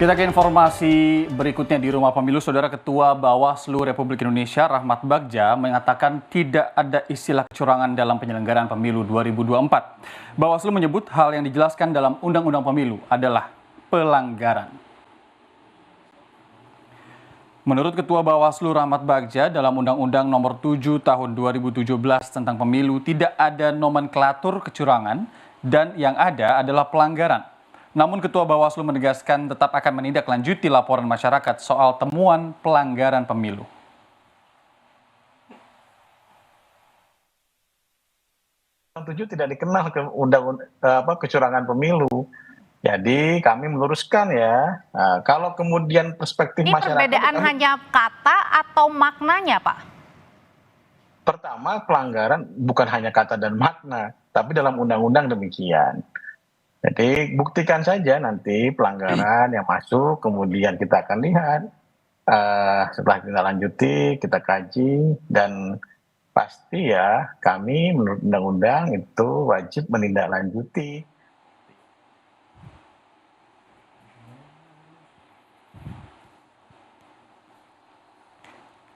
Kita ke informasi berikutnya di Rumah Pemilu. Saudara Ketua Bawaslu Republik Indonesia Rahmat Bagja mengatakan tidak ada istilah kecurangan dalam penyelenggaraan pemilu 2024. Bawaslu menyebut hal yang dijelaskan dalam Undang-Undang Pemilu adalah pelanggaran. Menurut Ketua Bawaslu Rahmat Bagja, dalam Undang-Undang Nomor 7 Tahun 2017 tentang Pemilu tidak ada nomenklatur kecurangan dan yang ada adalah pelanggaran. Namun Ketua Bawaslu menegaskan tetap akan menindaklanjuti laporan masyarakat soal temuan pelanggaran pemilu. Tujuh tidak dikenal ke kecurangan pemilu. Jadi kami meluruskan ya, kalau kemudian perspektif Ini masyarakat. perbedaan hanya kata atau maknanya, Pak? Pertama, pelanggaran bukan hanya kata dan makna, tapi dalam undang-undang demikian. Jadi buktikan saja nanti pelanggaran yang masuk, kemudian kita akan lihat setelah kita lanjuti, kita kaji, dan pasti ya kami menurut undang-undang itu wajib menindaklanjuti.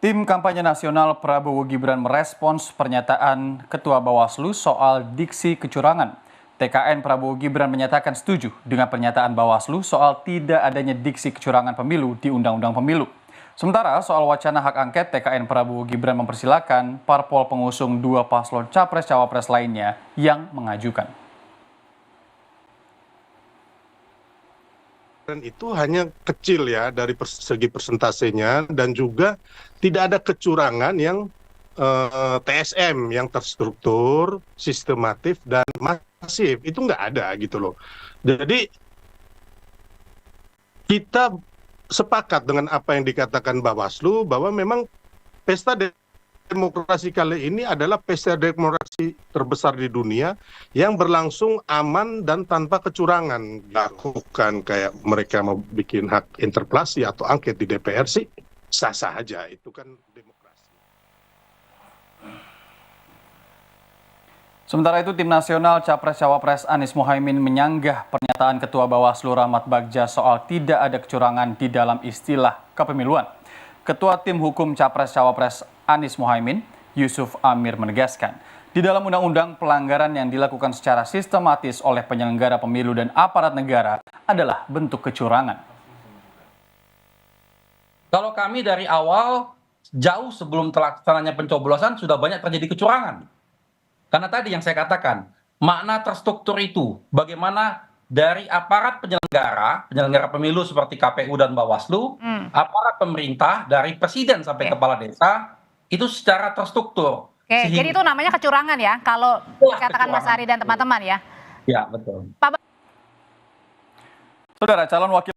Tim kampanye nasional Prabowo Gibran merespons pernyataan Ketua Bawaslu soal diksi kecurangan. TKN Prabowo Gibran menyatakan setuju dengan pernyataan Bawaslu soal tidak adanya diksi kecurangan pemilu di Undang-Undang Pemilu. Sementara soal wacana hak angket, TKN Prabowo Gibran mempersilahkan parpol pengusung dua paslon capres-cawapres lainnya yang mengajukan. Dan itu hanya kecil ya dari segi persentasenya, dan juga tidak ada kecurangan yang TSM yang terstruktur, sistematif, dan masif. Itu nggak ada gitu loh. Jadi kita sepakat dengan apa yang dikatakan Bawaslu bahwa memang pesta demokrasi kali ini adalah pesta demokrasi terbesar di dunia yang berlangsung aman dan tanpa kecurangan. Lakukan kayak mereka mau bikin hak interpelasi atau angket di DPR sih sah-sah aja, itu kan demokrasi. Sementara itu, Tim Nasional Capres-Cawapres Anies Mohaimin menyanggah pernyataan Ketua Bawaslu Rahmat Bagja soal tidak ada kecurangan di dalam istilah kepemiluan. Ketua Tim Hukum Capres-Cawapres Anies Mohaimin, Yusuf Amir menegaskan, di dalam undang-undang pelanggaran yang dilakukan secara sistematis oleh penyelenggara pemilu dan aparat negara adalah bentuk kecurangan. Kalau kami dari awal, jauh sebelum terlaksananya pencoblosan, sudah banyak terjadi kecurangan. Karena tadi yang saya katakan, makna terstruktur itu, bagaimana dari aparat penyelenggara pemilu seperti KPU dan Bawaslu, aparat pemerintah, dari presiden sampai kepala desa, itu secara terstruktur. Oke, jadi itu namanya kecurangan ya, kalau dikatakan Mas Ari dan teman-teman ya? Ya, betul. Saudara, calon wakil